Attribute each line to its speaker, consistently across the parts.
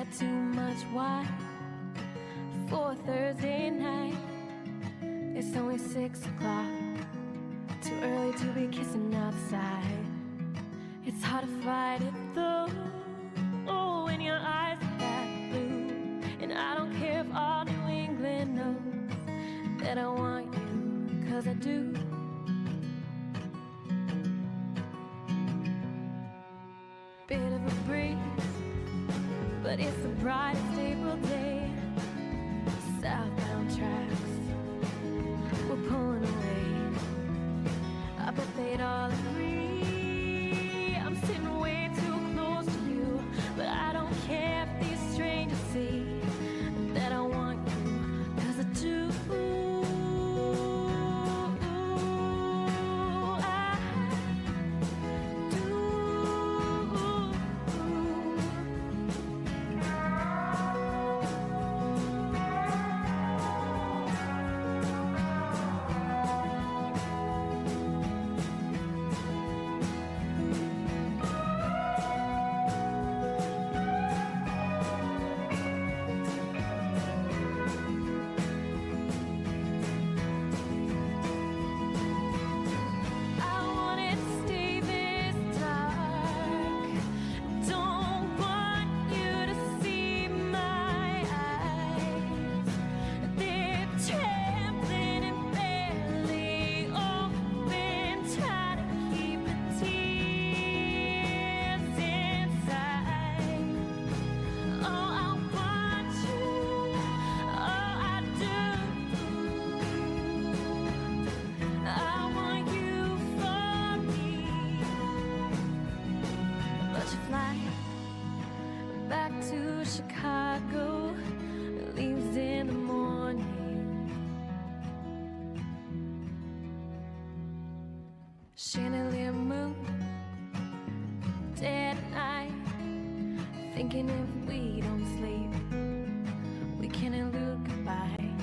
Speaker 1: had too much wine for Thursday night. It's only 6 o'clock, too early to be kissing outside. It's hard to fight it though, oh, when your eyes are that blue. And I don't care if all New England knows that I want you, 'cause I do. Bit of a breeze, but it's the brightest April day. Southbound tracks, we're pulling away. I bet they'd all agree I'm sitting way too close to you. But I don't care if these strangers see that I want you, 'cause I do. Back to Chicago, leaves in the morning. Chandelier moon, dead at night. Thinking if we don't sleep, we can elude goodbye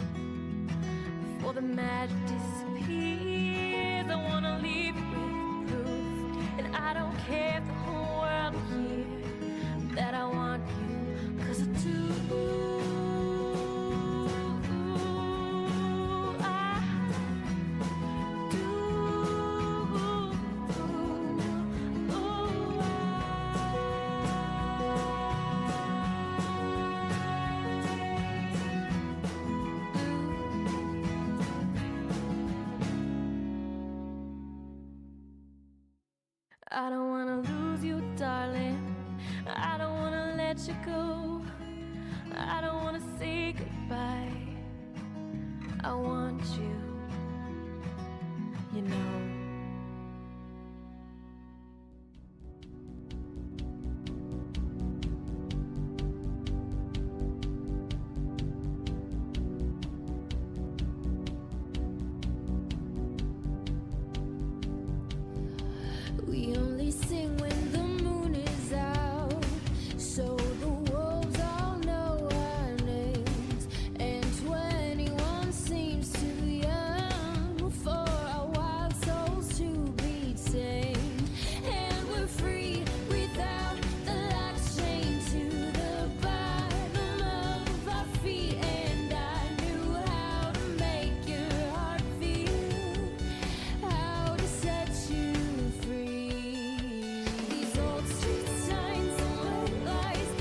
Speaker 1: before the magic disappears. I wanna leave you with proof, and I don't care if the whole world hears that I want you, 'cause I do. I don't wanna lose you, darling. I don't wanna let you go. I don't wanna say goodbye. I want you, you know.
Speaker 2: We only sing when the moon is out, so the wolves all know our names. And 21 seems too young for our wild souls to be tamed. And we're free without the locks chained to the bottom of our feet. And I knew how to make your heart feel, how to set you free. These old street signs and red lights,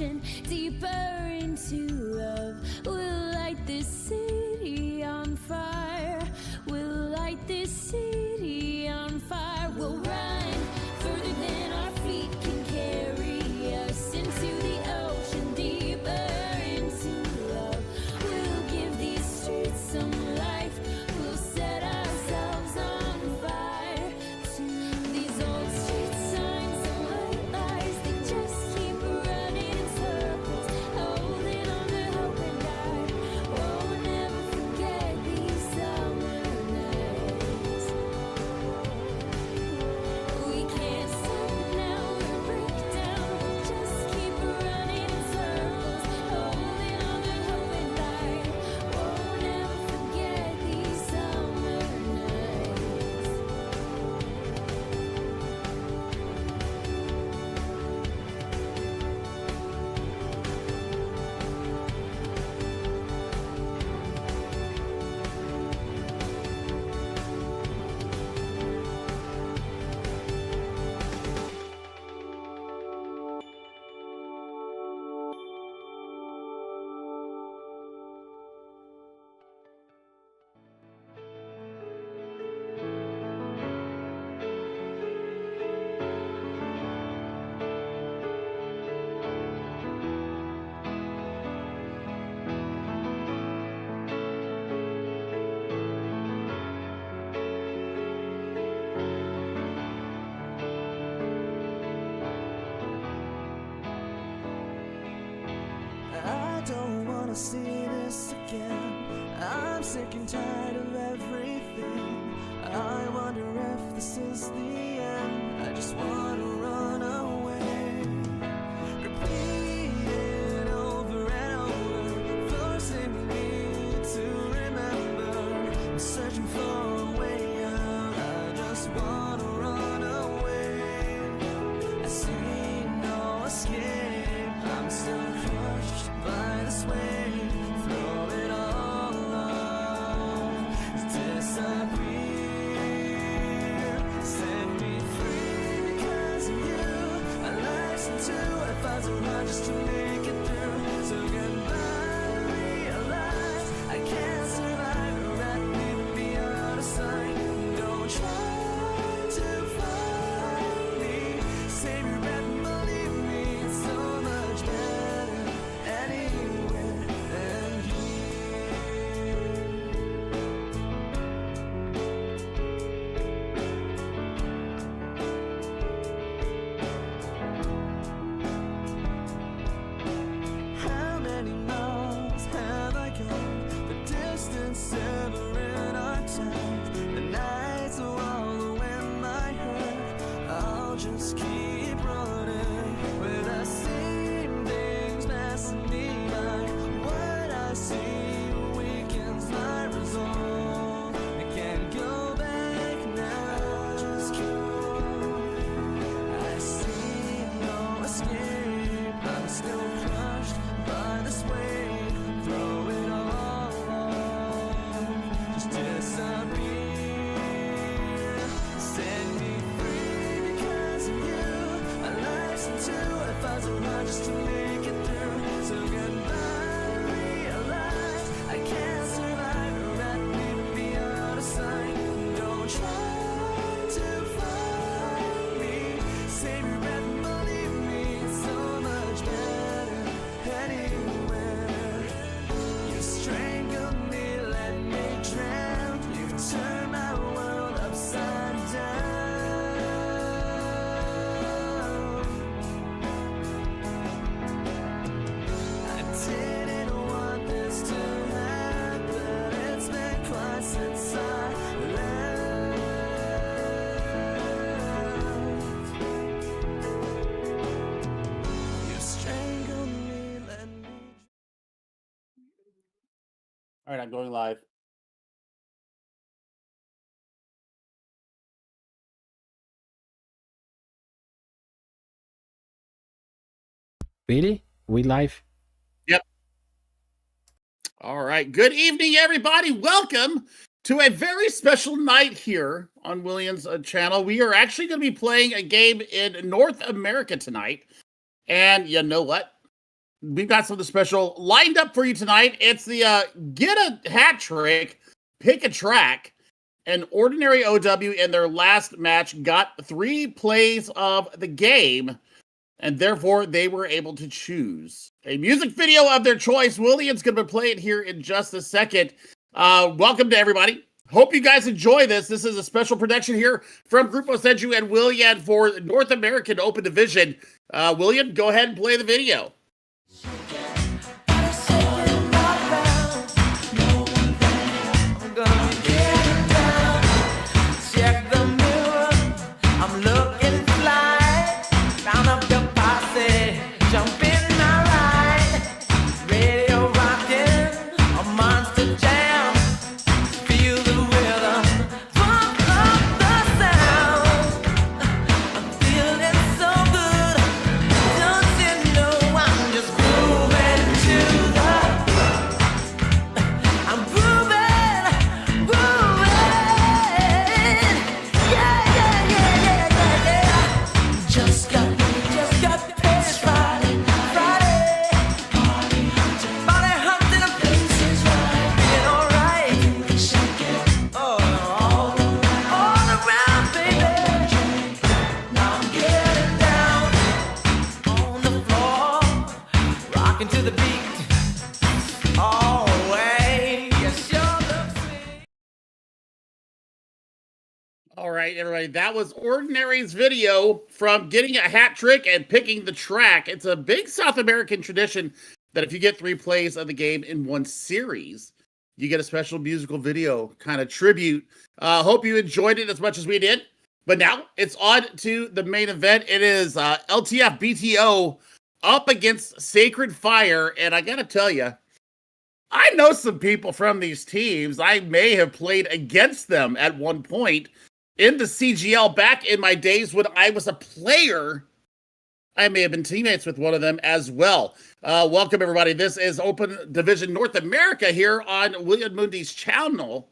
Speaker 2: ocean, deeper into love. We'll light this city on fire. We'll light this city on fire. We'll run further than our feet can carry us into the ocean, deeper into love. We'll give these streets some life. We'll set ourselves on fire. To these old street signs and white lies, they just keep running in circles, holding on to hope and die. Won't never forget these summer nights. We can't stop now or break down. We'll just keep running in circles, holding on to hope and die. Won't never forget these summer nights.
Speaker 3: I don't wanna see this again. I'm sick and tired of everything. I wonder if this is the end. I just wanna run away. Repeat it over and over, forcing me to remember. I'm searching for a way out. I just wanna run away. I see no escape. I'm still crushed by this wave. Throw it all on. Disappear. Set me free because of you. My life's into if I do not just to make it through. So goodbye, realize I can't survive or I'd even be out of sight. Don't try to find me. Save your breath and believe me. It's so much better anywhere than here. How many miles have I gone? The distance severing our ties. The nights of wallow in my hurt. I'll just keep running with the same things passing me by. What I see weakens my resolve. I can't go back now. Just keep on. I see no escape. I'm still crushed by this wave. Throw it all on. Just disappear. Set me free because of you. My life's into if I do not just to make it through. So goodbye, realize I can't survive or I'd even be out of sight. Don't try to find me. Save your breath and believe me. It's so much better anywhere. You strangled me, let me drown. You turned my world upside down. I didn't want this to happen. It's been quite since I left. You strangled me, let me.
Speaker 4: All right, I'm going live.
Speaker 5: Really? We live?
Speaker 4: Yep. All right. Good evening, everybody. Welcome to a very special night here on William's channel. We are actually going to be playing a game in North America tonight. And you know what? we've got something special lined up for you tonight. It's the Get a Hat Trick, Pick a Track. And Ordinary OW in their last match got 3 plays of the game, and therefore they were able to choose a music video of their choice. William's going to play it here in just a second. Welcome to everybody. Hope you guys enjoy this. This is a special production here from Grupo Senju and William for North American Open Division. William, go ahead and play the video. All right, everybody, that was Ordinary's video from getting a hat trick and picking the track. It's a big South American tradition that if you get 3 plays of the game in one series, you get a special musical video kind of tribute. Hope you enjoyed it as much as we did. But now it's on to the main event. It is LTFBTO up against Sacred Fire. And I got to tell you, I know some people from these teams. I may have played against them at one point in the CGL back in my days when I was a player. I may have been teammates with one of them as well. Welcome, everybody. This is Open Division North America here on William Mundi's channel.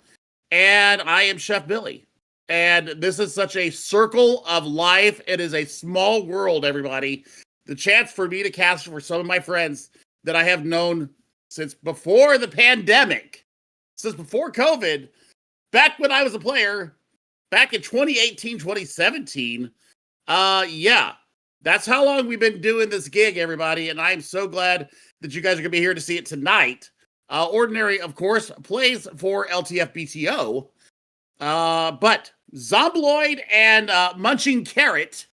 Speaker 4: And I am Chef Billy. And this is such a circle of life. It is a small world, everybody. The chance for me to cast for some of my friends that I have known since before the pandemic, since before COVID, back when I was a player, back in 2018, 2017. Yeah, that's how long we've been doing this gig, everybody. And I'm so glad that you guys are going to be here to see it tonight. Ordinary, of course, plays for LTFBTO. But Zombloid and Munching Carrot,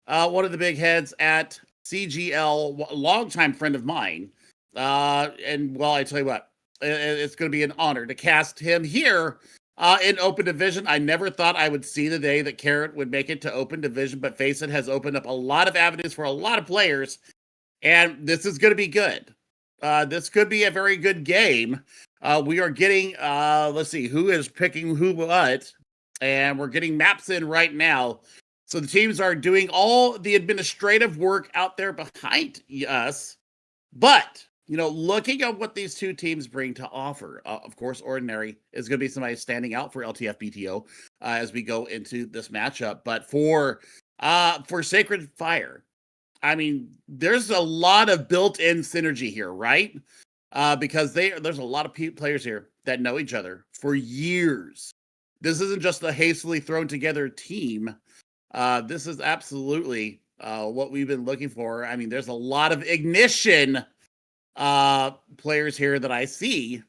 Speaker 4: one of the big heads at CGL, a longtime friend of mine. And well, I tell you what, it's going to be an honor to cast him here in Open Division. I never thought I would see the day that Carrot would make it to Open Division, but FACEIT has opened up a lot of avenues for a lot of players, and this is going to be good. This could be a very good game. We are getting, let's see, who is picking who what, and we're getting maps in right now. So the teams are doing all the administrative work out there behind us, but you know, looking at what these two teams bring to offer, of course, Ordinary is going to be somebody standing out for LTFBTO as we go into this matchup. But for Sacred Fire, I mean, there's a lot of built-in synergy here, right? Because there's a lot of players here that know each other for years. This isn't just a hastily thrown together team. This is absolutely what we've been looking for. I mean, there's a lot of ignition players here that I see,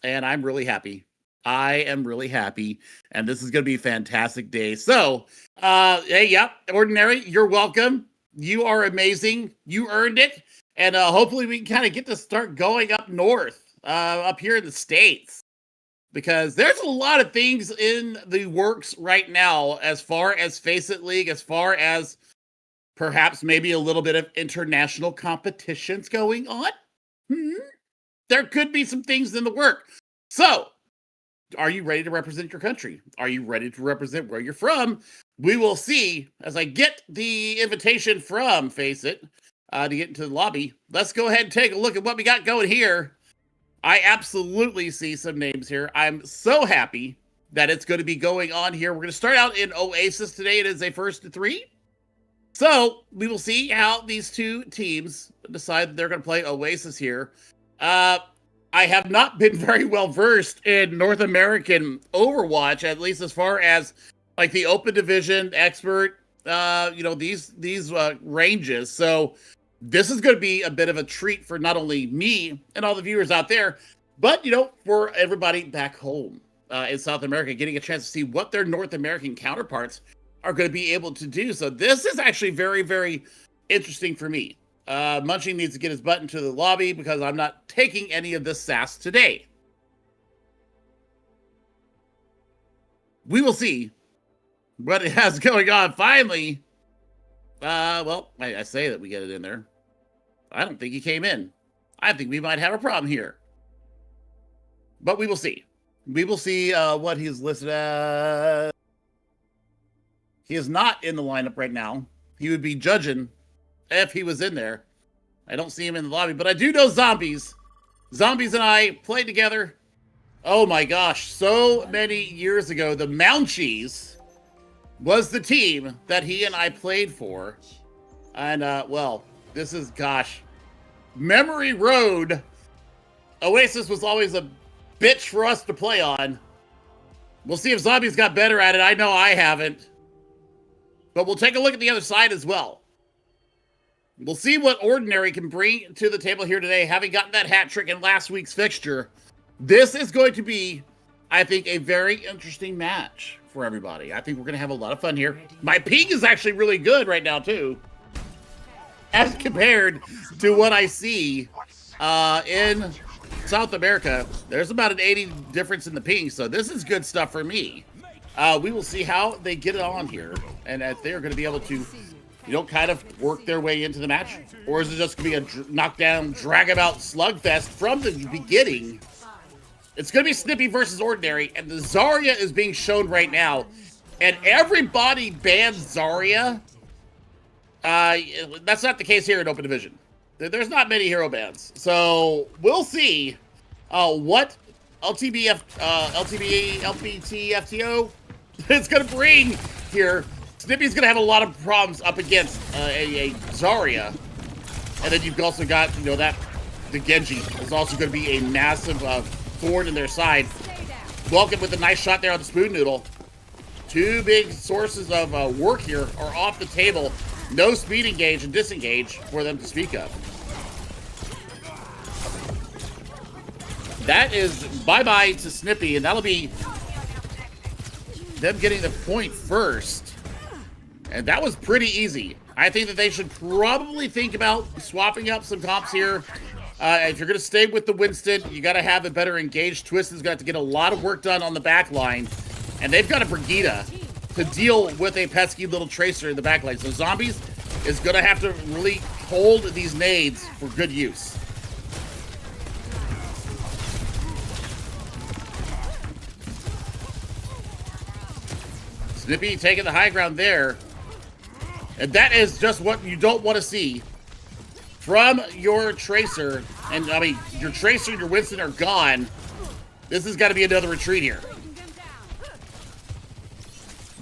Speaker 4: and I'm really happy. I am really happy, and this is going to be a fantastic day. So, hey, yep, Ordinary, you're welcome. You are amazing. You earned it, and hopefully we can kind of get to start going up north, up here in the States, because there's a lot of things in the works right now as far as FACEIT League, as far as perhaps maybe a little bit of international competitions going on. There could be some things in the work. So, are you ready to represent your country? Are you ready to represent where you're from? We will see as I get the invitation from FACEIT to get into the lobby. Let's go ahead and take a look at what we got going here. I absolutely see some names here. I'm so happy that it's going to be going on here. We're going to start out in Oasis today. It is a first to 3. So we will see how these two teams decide that they're going to play Oasis here. I have not been very well versed in North American Overwatch, at least as far as like the Open Division, Expert, these ranges. So this is going to be a bit of a treat for not only me and all the viewers out there, but for everybody back home in South America, getting a chance to see what their North American counterparts are going to be able to do. So this is actually very, very interesting for me. Munching needs to get his butt into the lobby because I'm not taking any of this sass today. We will see what it has going on. Finally, I say that we get it in there. I don't think he came in. I think we might have a problem here. But we will see. We will see what he's listed as. He is not in the lineup right now. He would be judging if he was in there. I don't see him in the lobby, but I do know Zombies. Zombies and I played together. Oh my gosh, so many years ago. The Mounchies was the team that he and I played for. And, this is, Memory Road. Oasis was always a bitch for us to play on. We'll see if Zombies got better at it. I know I haven't. But we'll take a look at the other side as well. We'll see what Ordinary can bring to the table here today, having gotten that hat trick in last week's fixture. This is going to be, I think, a very interesting match for everybody. I think we're going to have a lot of fun here. My ping is actually really good right now, too, as compared to what I see in South America. There's about an 80 difference in the ping, so this is good stuff for me. We will see how they get it on here, and if they're going to be able to, kind of work their way into the match, or is it just going to be a knockdown, drag-about slugfest from the beginning? It's going to be Snippy versus Ordinary, and the Zarya is being shown right now, and everybody bans Zarya. That's not the case here in Open Division. There's not many hero bans, so we'll see what LTFBTO is going to bring here. Snippy's going to have a lot of problems up against a Zarya. And then you've also got, the Genji is also going to be a massive thorn in their side. Welcome with a nice shot there on the Spoon Noodle. Two big sources of work here are off the table. No speed engage and disengage for them to speak of. That is bye-bye to Snippy, and that'll be them getting the point first. And that was pretty easy. I think that they should probably think about swapping up some comps here. If you're going to stay with the Winston, you got to have a better engaged. Twisted is going to have to get a lot of work done on the back line. And they've got a Brigitte to deal with a pesky little Tracer in the back line. So Zombies is going to have to really hold these nades for good use. Snippy taking the high ground there. And that is just what you don't want to see from your Tracer. And, your Tracer and your Winston are gone. This has got to be another retreat here.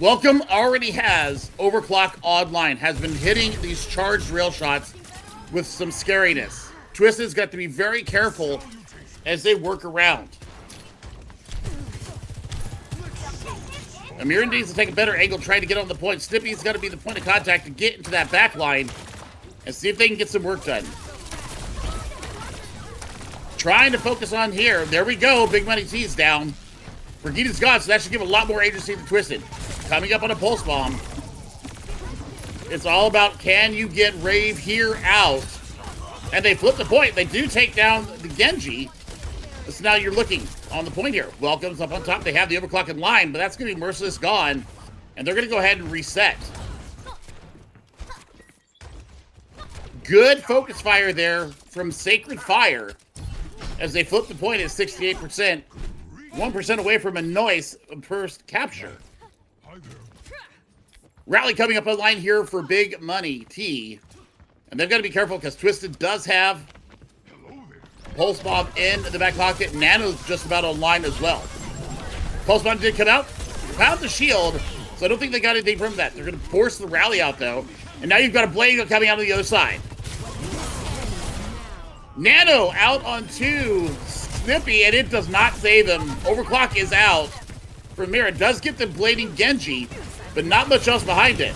Speaker 4: Welcome already has Overclock Online, has been hitting these charged rail shots with some scariness. Twisted's got to be very careful as they work around. Amir needs to take a better angle trying to get on the point. Snippy's got to be the point of contact to get into that back line and see if they can get some work done. Trying to focus on here. There we go. Big Money T's down. Brigitte's gone, so that should give a lot more agency to Twisted. Coming up on a pulse bomb. It's all about, can you get Rave here out? And they flip the point. They do take down the Genji. So now you're looking on the point here. Welcome's up on top. They have the overclock in line, but that's going to be Merciless gone. And they're going to go ahead and reset. Good focus fire there from Sacred Fire as they flip the point at 68%. 1% away from a nice first capture. Rally coming up on line here for Big Money T. And they've got to be careful because Twisted does have Pulse Bomb in the back pocket. Nano's just about online as well. Pulse Bomb did come out. Found the shield. So I don't think they got anything from that. They're going to force the rally out, though. And now you've got a Blade coming out of the other side. Nano out onto Snippy, and it does not save him. Overclock is out. Mira does get the blading Genji, but not much else behind it.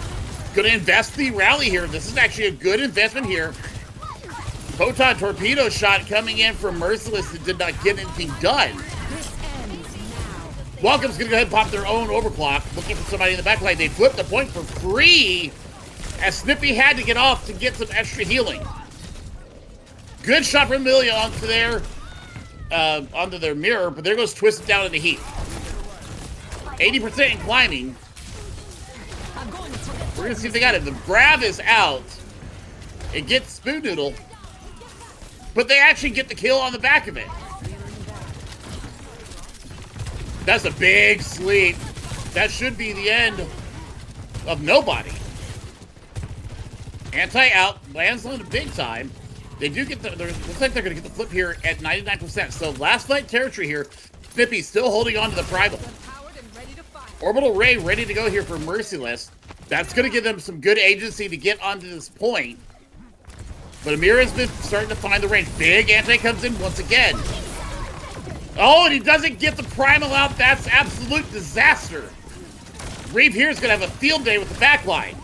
Speaker 4: Gonna invest the rally here. This is actually a good investment here. Photon torpedo shot coming in from Merciless that did not get anything done. Welcome's gonna go ahead and pop their own overclock, looking for somebody in the backline. They flip the point for free, as Snippy had to get off to get some extra healing. Good shot from Amelia onto their mirror, but there goes Twisted down in the heat. 80% in climbing. We're gonna see if they got it. The grab is out. It gets Spoon Noodle, but they actually get the kill on the back of it. That's a big sleep. That should be the end of nobody. Anti out, lands on the big time. They do get the, looks like they're gonna get the flip here at 99%. So last fight territory here. Snippy still holding on to the Primal. Orbital Ray ready to go here for Merciless. That's going to give them some good agency to get onto this point. But Amir has been starting to find the range. Big anti comes in once again. Oh, and he doesn't get the Primal out. That's absolute disaster. Reeve here is going to have a field day with the backline.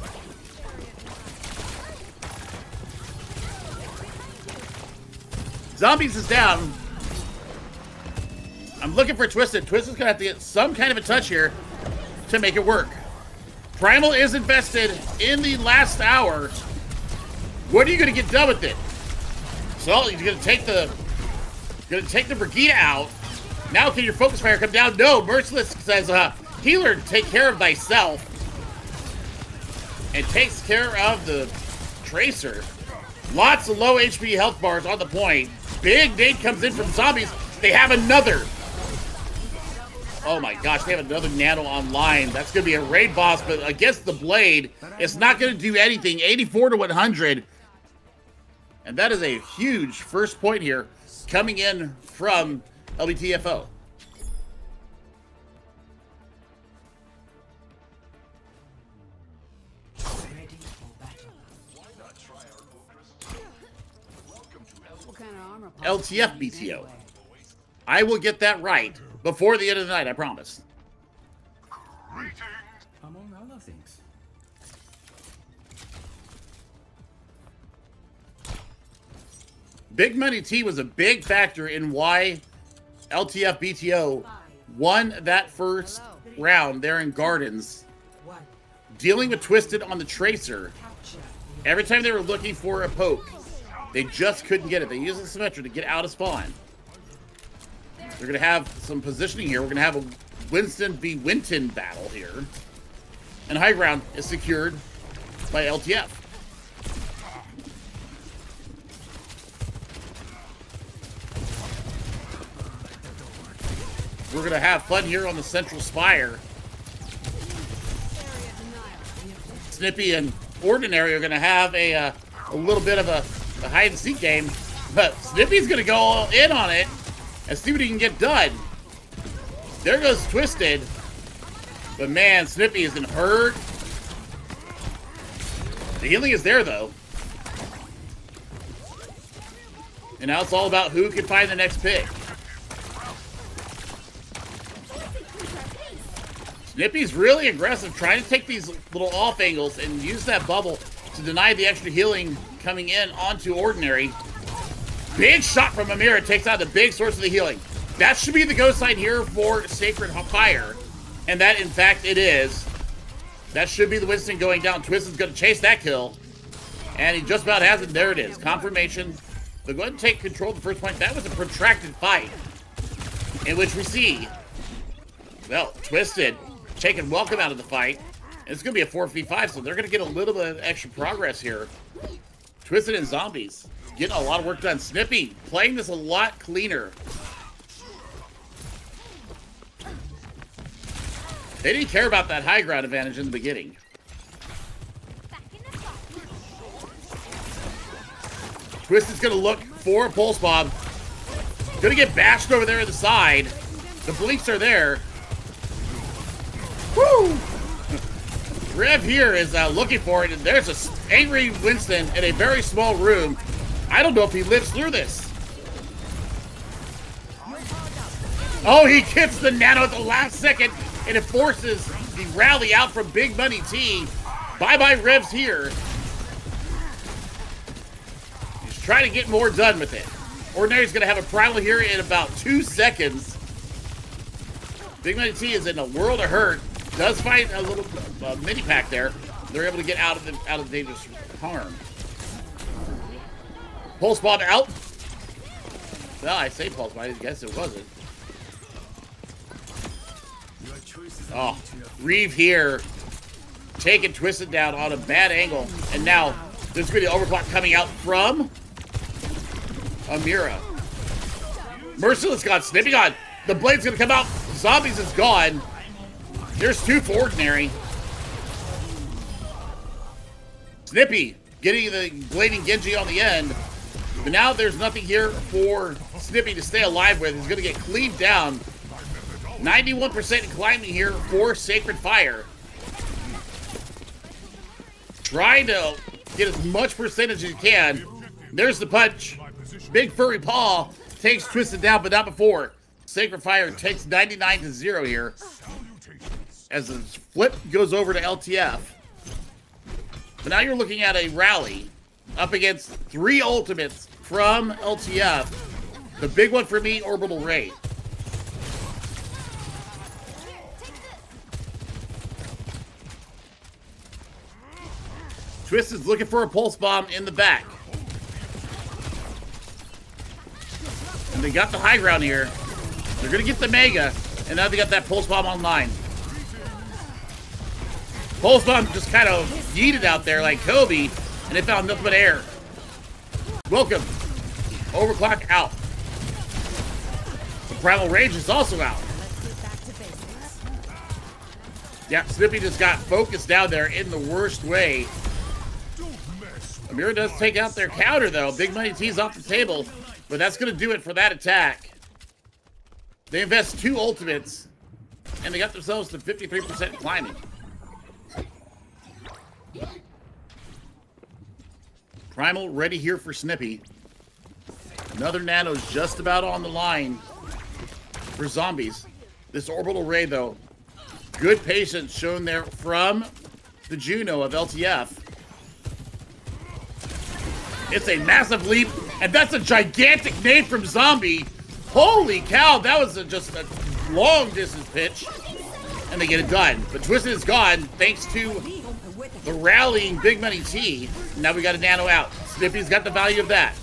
Speaker 4: Zombies is down. I'm looking for Twisted. Twisted's going to have to get some kind of a touch here to make it work. Primal is invested in the last hour. What are you going to get done with it? So he's going to take the Brigida out. Now can your focus fire come down? No, Merciless says, healer, take care of thyself. And takes care of the Tracer. Lots of low HP health bars on the point. Big nade comes in from Zombies. They have another. Oh my gosh, they have another Nano online. That's going to be a raid boss, but against the Blade, it's not going to do anything. 84 to 100. And that is a huge first point here coming in from LTFBTO. LTFBTO. I will get that right before the end of the night, I promise.
Speaker 5: Among other things.
Speaker 4: Big Money T was a big factor in why LTFBTO won that first round there in Gardens. Dealing with Twisted on the Tracer. Every time they were looking for a poke, they just couldn't get it. They used the Symmetra to get out of spawn. They're going to have some positioning here. We're going to have a Winston v. Winton battle here. And high ground is secured by LTF. We're going to have fun here on the Central Spire. Snippy and Ordinary are going to have a little bit of a hide-and-seek game. But Snippy's going to go all in on it and see what he can get done. There goes Twisted. But man, Snippy isn't hurt. The healing is there, though. And now it's all about who can find the next pick. Snippy's really aggressive, trying to take these little off angles and use that bubble to deny the extra healing coming in onto Ordinary. Big shot from Amira, takes out the big source of the healing. That should be the go sign here for Sacred Fire. And that, in fact, it is. That should be the Winston going down. Twisted's going to chase that kill. And he just about has it. There it is. Confirmation. They'll go ahead and take control of the first point. That was a protracted fight in which we see, well, Twisted taking Welcome out of the fight. And it's going to be a 4v5, so they're going to get a little bit of extra progress here. Twisted and Zombies getting a lot of work done. Snippy playing this a lot cleaner. They didn't care about that high ground advantage in the beginning. Twisted's going to look for a Pulse Bomb. Going to get bashed over there at the side. The Bleaks are there. Woo! Rev here is looking for it, and there's a angry Winston in a very small room. I don't know if he lives through this. Oh, he gets the nano at the last second, and it forces the rally out from Big Money T. Bye-bye Revs here. He's trying to get more done with it. Ordinary's going to have a primal here in about 2 seconds. Big Money T is in a world of hurt. Does find a little mini pack there. They're able to get out of dangerous harm. Pulse bomb out. Well, I say pulse bomb. I guess it wasn't. Oh, Reeve here, taking Twisted down on a bad angle, and now there's going to be the overclock coming out from Amira. Merciless gone, Snippy gone. The blade's going to come out. Zombies is gone. There's 2 for Ordinary. Snippy getting the blading Genji on the end. But now there's nothing here for Snippy to stay alive with. He's going to get cleaved down. 91% climbing here for Sacred Fire. Trying to get as much percentage as he can. There's the punch. Big Furry Paw takes Twisted down, but not before. Sacred Fire takes 99-0 here. As the flip goes over to LTF. But now you're looking at a rally up against 3 ultimates from LTF. The big one for me, Orbital Ray. Twist is looking for a pulse bomb in the back. And they got the high ground here. They're going to get the Mega. And now they got that pulse bomb online. Pulse bomb just kind of yeeted out there like Kobe. And they found nothing but air. Welcome. Overclock out. The Primal Rage is also out. Yeah, Snippy just got focused down there in the worst way. Amira does take out their counter, though. Big Money T's off the table. But that's going to do it for that attack. They invest 2 ultimates. And they got themselves to 53% climbing. Primal ready here for Snippy. Another nano's just about on the line for zombies. This Orbital Ray, though. Good patience shown there from the Juno of LTF. It's a massive leap, and that's a gigantic nade from Zombie. Holy cow, that was just a long distance pitch. And they get it done. But Twisted is gone thanks to the rallying Big Money T. Now we got a nano out. Snippy's got the value of that.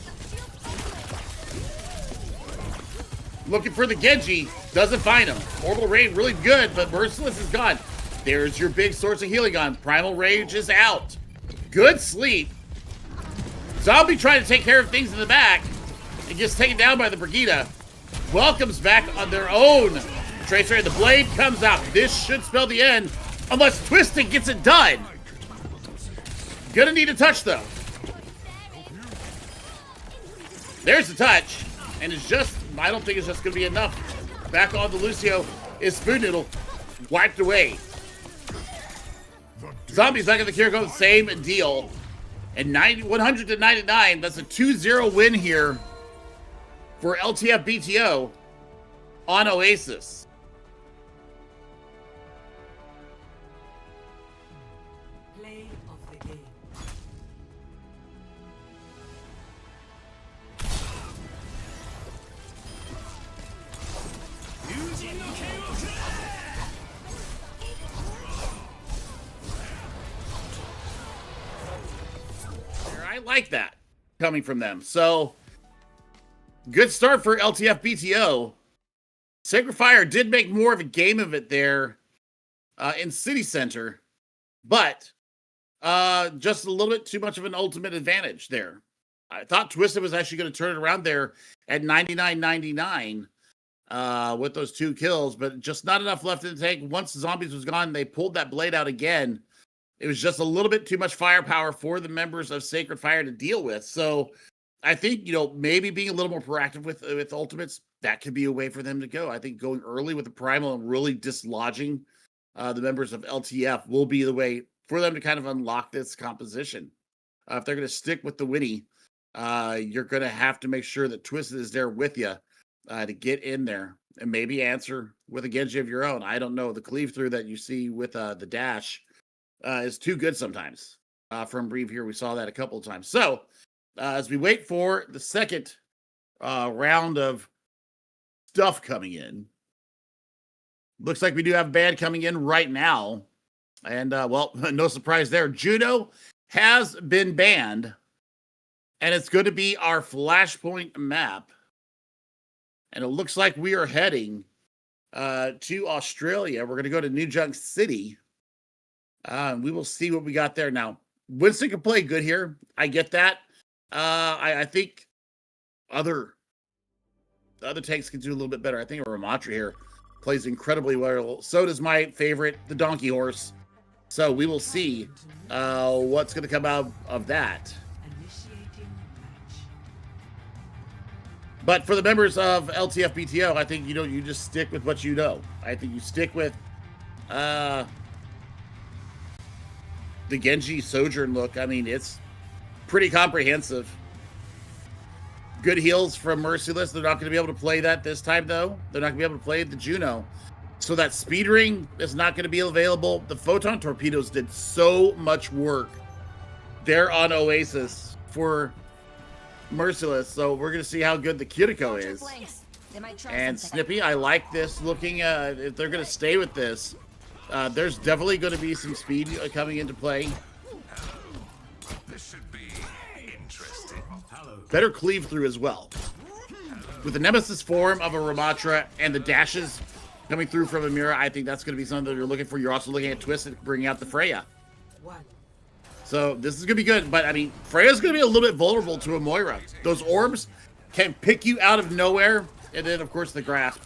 Speaker 4: Looking for the Genji. Doesn't find him. Orbital Rage really good, but Merciless is gone. There's your big source of healing on. Primal Rage is out. Good sleep. Zombie trying to take care of things in the back and gets taken down by the Brigida. Welcomes back on their own. Tracer, the blade comes out. This should spell the end unless Twisted gets it done. Gonna need a touch, though. There's the touch. And it's just, I don't think it's just gonna be enough. Back on the Lucio is Spoon Noodle. Wiped away. Zombies back in the Kiriko, same deal. And 100 to 99, that's a 2-0 win here for LTFBTO on Oasis.
Speaker 5: Play of the game.
Speaker 4: I like that coming from them. So, good start for LTFBTO. Sacred Fire did make more of a game of it there in City Center, but just a little bit too much of an ultimate advantage there. I thought Twisted was actually going to turn it around there at 99-99 with those 2 kills, but just not enough left in the tank. Once the Zombies was gone, they pulled that blade out again. It was just a little bit too much firepower for the members of Sacred Fire to deal with. So I think, maybe being a little more proactive with ultimates, that could be a way for them to go. I think going early with the Primal and really dislodging the members of LTF will be the way for them to kind of unlock this composition. If they're going to stick with the Winnie, you're going to have to make sure that Twisted is there with you to get in there and maybe answer with a Genji of your own. I don't know. The cleave through that you see with the dash is too good sometimes. From Breve here, we saw that a couple of times. So as we wait for the second round of stuff coming in, looks like we do have a band coming in right now. And, well, no surprise there. Juno has been banned, and it's going to be our Flashpoint map. And it looks like we are heading to Australia. We're going to go to New Junk City. We will see what we got there. Now, Winston can play good here. I get that. I think other tanks can do a little bit better. I think Ramatra here plays incredibly well. So does my favorite, the Donkey Horse. So we will see what's going to come out of that. But for the members of LTFBTO, I think, you just stick with what you know. I think you stick with the Genji Sojourn look. I mean, it's pretty comprehensive. Good heals from Merciless. They're not going to be able to play that this time, though. They're not going to be able to play the Juno. So that speed ring is not going to be available. The Photon Torpedoes did so much work there on Oasis for Merciless. So we're going to see how good the Kiriko is. And Snippy, I like this looking. If they're going to stay with this, there's definitely going to be some speed coming into play.
Speaker 6: This should be interesting.
Speaker 4: Better cleave through as well. With the Nemesis form of a Ramatra and the dashes coming through from Amira, I think that's going to be something that you're looking for. You're also looking at Twisted bringing out the Freya. So this is going to be good. But, I mean, Freya's going to be a little bit vulnerable to a Moira. Those orbs can pick you out of nowhere. And then, of course, the Grasp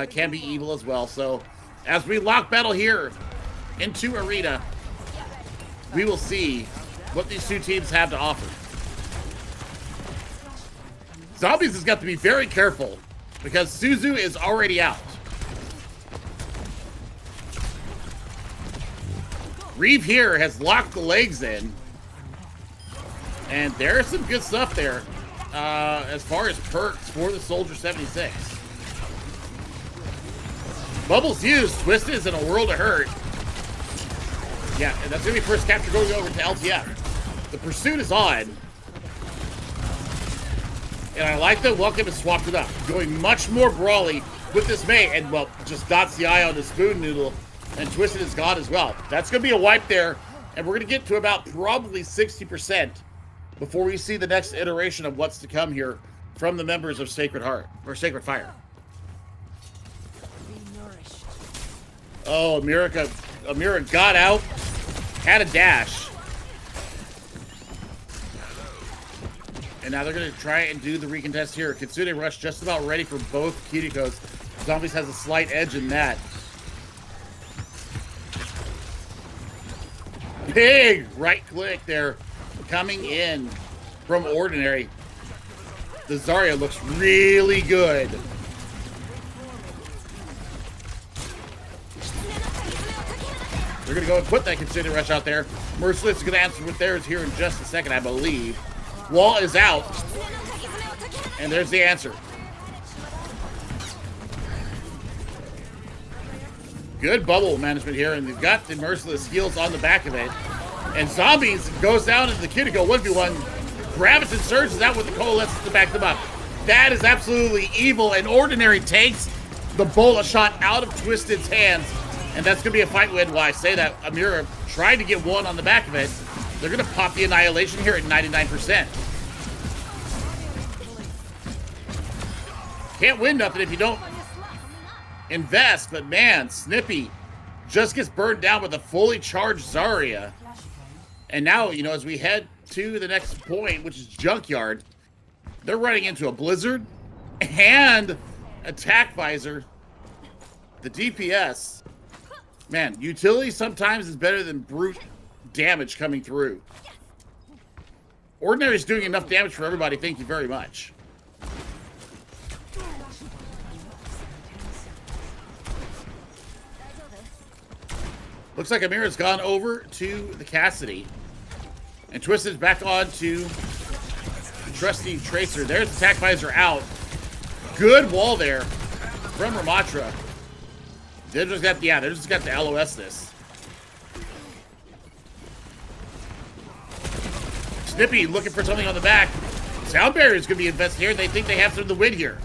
Speaker 4: can be evil as well. So as we lock battle here into Arena, we will see what these two teams have to offer. Zombies has got to be very careful because Suzu is already out. Reeve here has locked the legs in. And there's some good stuff there as far as perks for the Soldier 76. Bubbles used. Twisted is in a world of hurt. Yeah, and that's going to be first capture going over to LTF. The pursuit is on. And I like that Welcome has swapped it up. Going much more brawly with this mate. And, well, just dots the eye on the spoon noodle. And Twisted is gone as well. That's going to be a wipe there. And we're going to get to about probably 60% before we see the next iteration of what's to come here from the members of Sacred Heart, or Sacred Fire. Oh, Amira got out, had a dash. And now they're going to try and do the recontest here. Kitsune Rush just about ready for both Kirikos. Zombies has a slight edge in that. Big right click there coming in from Ordinary. The Zarya looks really good. They're going to go and put that Kitsune Rush out there. Merciless is going to answer with theirs here in just a second, I believe. Wall is out. And there's the answer. Good bubble management here, and they've got the Merciless heals on the back of it. And Zombies goes down into the Kiriko 1v1. Graviton surges out with the Coalescence to back them up. That is absolutely evil, and Ordinary takes the bullet shot out of Twisted's hands. And that's going to be a fight win. Why I say that, Amira tried to get one on the back of it. They're going to pop the Annihilation here at 99%. Can't win nothing if you don't invest, but man, Snippy just gets burned down with a fully charged Zarya. And now, as we head to the next point, which is Junkyard, they're running into a Blizzard and Attack Visor. The DPS, man, utility sometimes is better than brute damage coming through. Ordinary is doing enough damage for everybody. Thank you very much. Looks like Amira's gone over to the Cassidy. And Twisted's back on to the trusty Tracer. There's the attack visor out. Good wall there from Ramatra. They just got the LOS this. Snippy looking for something on the back. Sound barrier is going to be invested here. They think they have some to win here.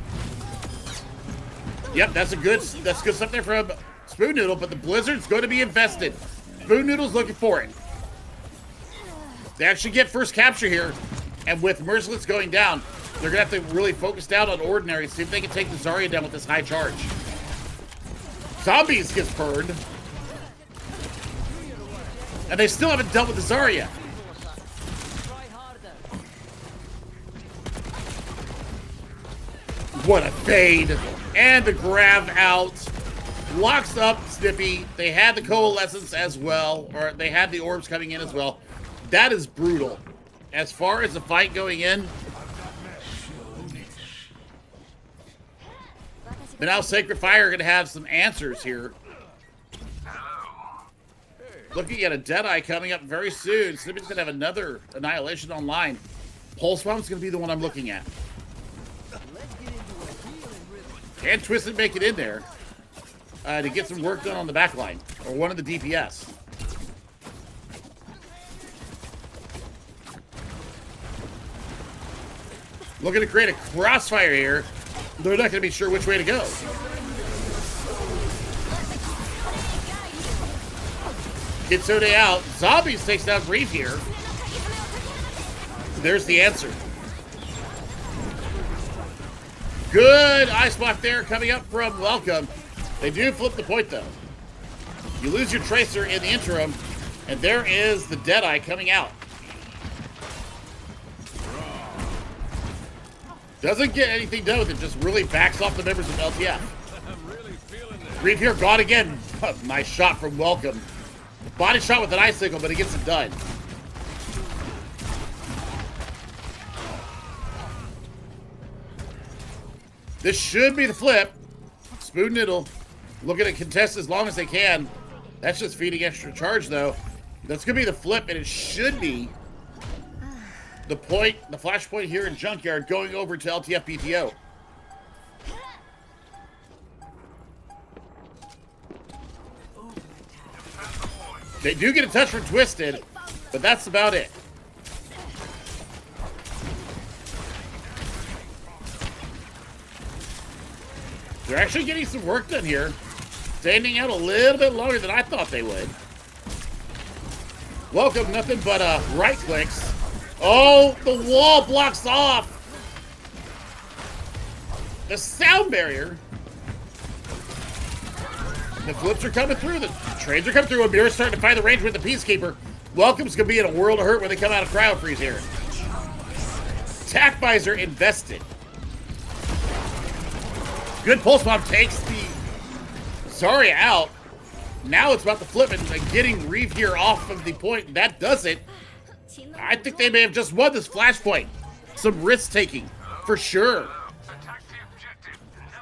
Speaker 4: Yep, that's good stuff there from Spoon Noodle, but the Blizzard's going to be invested. Spoon Noodle's looking for it. They actually get first capture here, and with Merciless going down, they're going to have to really focus down on Ordinary, see if they can take the Zarya down with this high charge. Zombies gets burned. And they still haven't dealt with the Zarya. What a fade. And the grab out. Locks up Snippy. They had the Coalescence as well, or they had the orbs coming in as well. That is brutal. As far as the fight going in, but now Sacred Fire are going to have some answers here. Looking at a Deadeye coming up very soon. Snippy's going to have another Annihilation online. Pulse Bomb's going to be the one I'm looking at. And Twisted make it in there to get some work done on the back line, or one of the DPS. Looking to create a crossfire here. They're not going to be sure which way to go. Kitsune out. Zombies takes down Grief here. There's the answer. Good ice block there coming up from Welcome. They do flip the point though. You lose your Tracer in the interim, and there is the Deadeye coming out. Doesn't get anything done with it, just really backs off the members of LTF. Grief here, gone again. Nice shot from Welcome. Body shot with an icicle, but he gets it done. This should be the flip. Spoon Noodle looking at contest as long as they can. That's just feeding extra charge, though. That's going to be the flip, and it should be the point, the flashpoint here in Junkyard going over to LTFBTO. They do get a touch from Twisted, but that's about it. They're actually getting some work done here. Standing out a little bit longer than I thought they would. Welcome, nothing but right clicks. Oh, the wall blocks off the sound barrier. The flips are coming through. The trades are coming through. Amir's starting to find the range with the Peacekeeper. Welcome's going to be in a world of hurt when they come out of cryo freeze here. Attack visor invested. Good pulse bomb takes the Zarya out. Now it's about to flip and getting Reeve here off of the point. That does it. I think they may have just won this flashpoint. Some risk taking, for sure.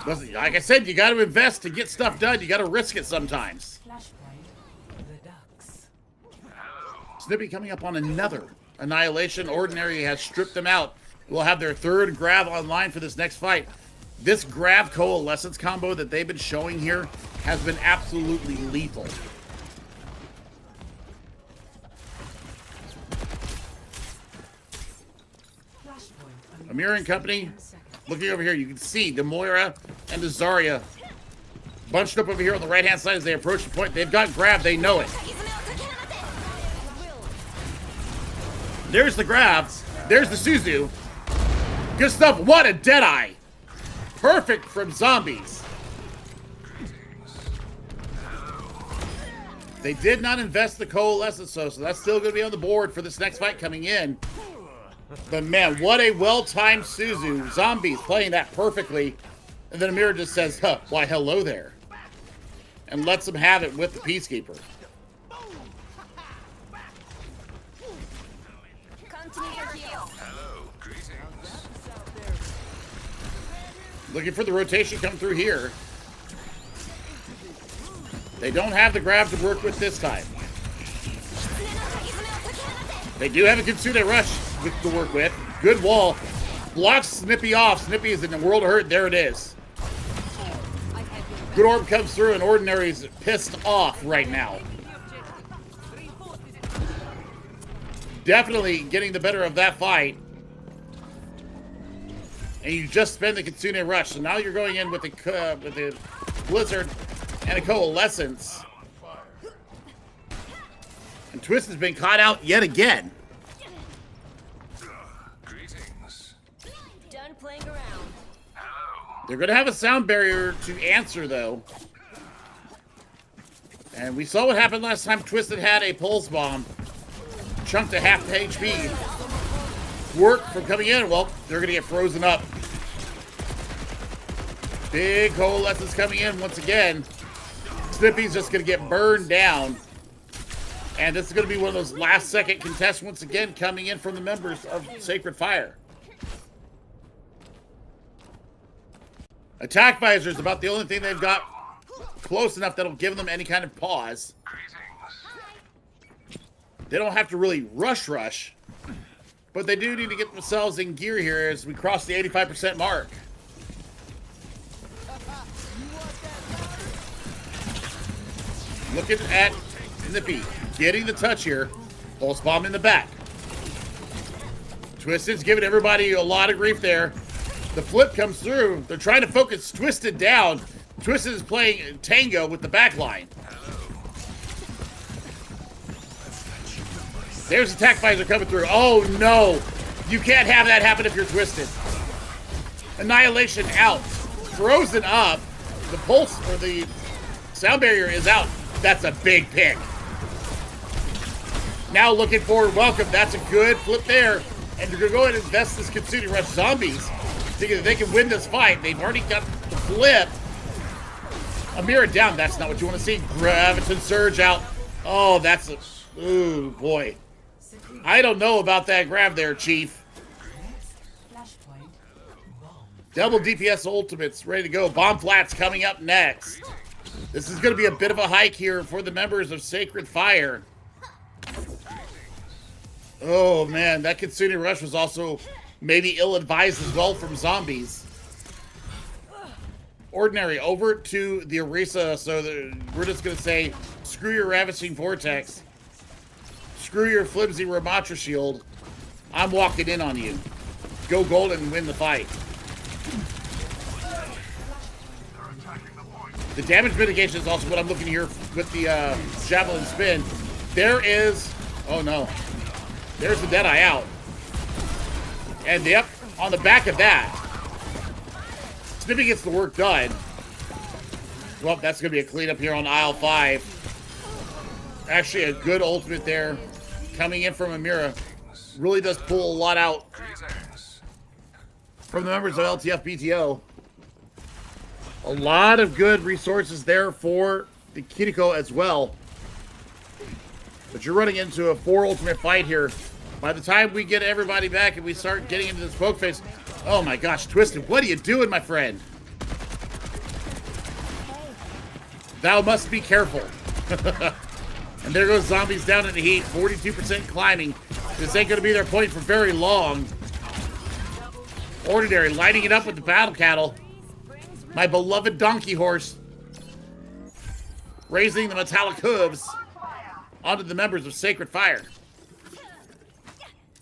Speaker 4: Like I said, you got to invest to get stuff done. You got to risk it sometimes. Snippy coming up on another Annihilation. Ordinary has stripped them out. We'll have their third grab online for this next fight. This grab Coalescence combo that they've been showing here has been absolutely lethal. Amir and company, looking over here, you can see the Moira and the Zarya bunched up over here on the right-hand side as they approach the point. They've got grab, they know it. There's the grab. There's the Suzu. Good stuff. What a Deadeye. Perfect from Zombies. They did not invest the Coalescence, so that's still going to be on the board for this next fight coming in. But man, what a well-timed Suzu. Zombies playing that perfectly. And then Amir just says, huh, why hello there. And lets them have it with the Peacekeeper.
Speaker 6: Hello, greetings.
Speaker 4: Looking for the rotation come through here. They don't have the grab to work with this time. They do have a Kitsune Rush to work with. Good wall. Blocks Snippy off. Snippy is in the world of hurt. There it is. Good Orb comes through, and Ordinary's pissed off right now. Definitely getting the better of that fight. And you just spend the Kitsune Rush. So now you're going in with the Blizzard and a Coalescence. And Twist has been caught out yet again.
Speaker 6: Greetings.
Speaker 2: Done playing around.
Speaker 4: They're going to have a sound barrier to answer, though. And we saw what happened last time Twisted had a Pulse Bomb. Chunked to half the HP. Work from coming in. Well, they're going to get frozen up. Big Coalescence coming in once again. Snippy's just going to get burned down. And this is going to be one of those last-second contests once again coming in from the members of Sacred Fire. Attack Visor is about the only thing they've got close enough that'll give them any kind of pause. They don't have to really rush, but they do need to get themselves in gear here as we cross the 85% mark. Looking at Snippy, getting the touch here. Pulse Bomb in the back. Twisted's giving everybody a lot of grief there. The flip comes through. They're trying to focus Twisted down. Twisted is playing Tango with the back line. There's Attack Visor coming through. Oh no! You can't have that happen if you're Twisted. Annihilation out. Frozen up. The pulse or the sound barrier is out. That's a big pick. Now looking for welcome. That's a good flip there. And you're going to go ahead and invest this Kitsune Rush Zombies. Thinking that they can win this fight. They've already got the flip. Amira down. That's not what you want to see. Graviton Surge out. Oh, that's a... Ooh, boy. I don't know about that grab there, Chief. Double DPS ultimates ready to go. Bomb Flats coming up next. This is going to be a bit of a hike here for the members of Sacred Fire. Oh, man. That Kitsune Rush was also maybe ill-advised as well from Zombies. Ordinary over to the Orisa, so we're just going to say, screw your Ravishing Vortex. Screw your flimsy Ramatra Shield. I'm walking in on you. Go golden and win the fight. The damage mitigation is also what I'm looking here with the Javelin Spin. There is... Oh, no. There's the Deadeye out. And, yep, on the back of that, Snippy gets the work done. Well, that's going to be a cleanup here on aisle 5. Actually, a good ultimate there. Coming in from Amira. Really does pull a lot out from the members of LTFBTO. A lot of good resources there for the Kiriko as well. But you're running into a 4 ultimate fight here. By the time we get everybody back and we start getting into this poke face, oh my gosh, Twisted, what are you doing, my friend? Thou must be careful. And there goes Zombies down in the heat, 42% climbing. This ain't going to be their point for very long. Ordinary lighting it up with the Battle Cattle. My beloved donkey horse. Raising the metallic hooves onto the members of Sacred Fire.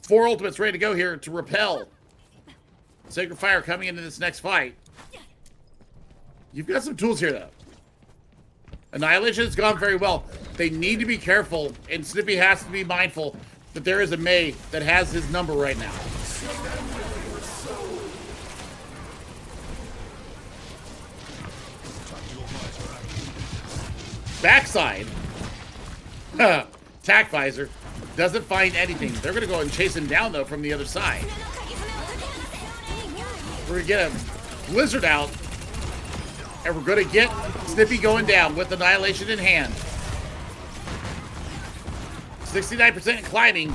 Speaker 4: 4 ultimates ready to go here to repel Sacred Fire coming into this next fight. You've got some tools here, though. Annihilation has gone very well. They need to be careful, and Snippy has to be mindful that there is a May that has his number right now. Backside. Attack Visor. Doesn't find anything. They're going to go and chase him down, though, from the other side. We're going to get a Blizzard out. And we're going to get Snippy going down with Annihilation in hand. 69% climbing.